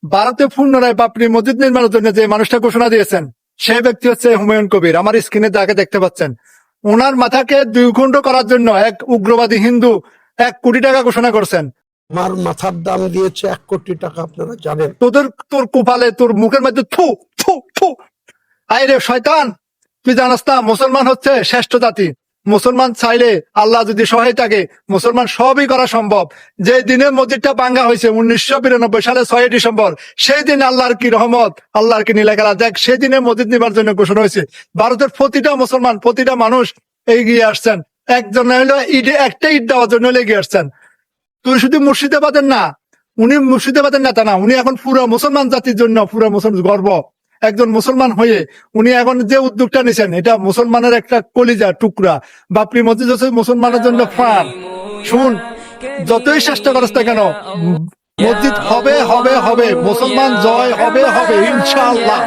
ভারতে পুনরায় বাবরি মসজিদ নির্মাণের জন্য যে মানুষটা ঘোষণা দিয়েছেন সেই ব্যক্তি হচ্ছে হুমায়ুন কবির। আমার স্ক্রিনে যাকে দেখতে পাচ্ছেন, ওনার মাথাকে 2 খণ্ড করার জন্য এক উগ্রবাদী হিন্দু 1 কোটি টাকা ঘোষণা করছেন। আমার মাথার দাম দিয়েছে 1 কোটি টাকা, আপনারা জানেন। তোর কপালে, তোর মুখের মধ্যে থু থু থু। আইরে শয়তান, তুই জানাস না মুসলমান হচ্ছে শ্রেষ্ঠ জাতি। মুসলমান চাইলে, আল্লাহ যদি সহায় থাকে, মুসলমান সবই করা সম্ভব। যে দিনে মসজিদটা ভাঙ্গা হয়েছে 1992 সালে 6 ডিসেম্বর, সেই দিন আল্লাহর কি রহমত, আল্লাহর কি নীলাখেলা। দেখ, সেই দিনে মসজিদ নির্মাণের জন্য ঘোষণা হয়েছে। ভারতের প্রতিটা মুসলমান, প্রতিটা মানুষ এগিয়ে আসছেন। একজন হইলো একটা ইট দেওয়ার জন্য এগিয়ে আসছেন। তুই শুধু মুর্শিদাবাদের না, উনি মুর্শিদাবাদের নেতা না, উনি এখন পুরো মুসলমান জাতির জন্য, পুরো মুসলমান গর্ব। একজন মুসলমান হয়ে উনি এখন যে উদ্যোগটা নিছেন, এটা মুসলমানের একটা কলিজা টুকরা। বাবরি মসজিদ হচ্ছে মুসলমানের জন্য প্রাণ। শুন, যতই চেষ্টা করিস না কেন, মসজিদ হবে হবে হবে, মুসলমান জয় হবে হবে, ইনশাআল্লাহ।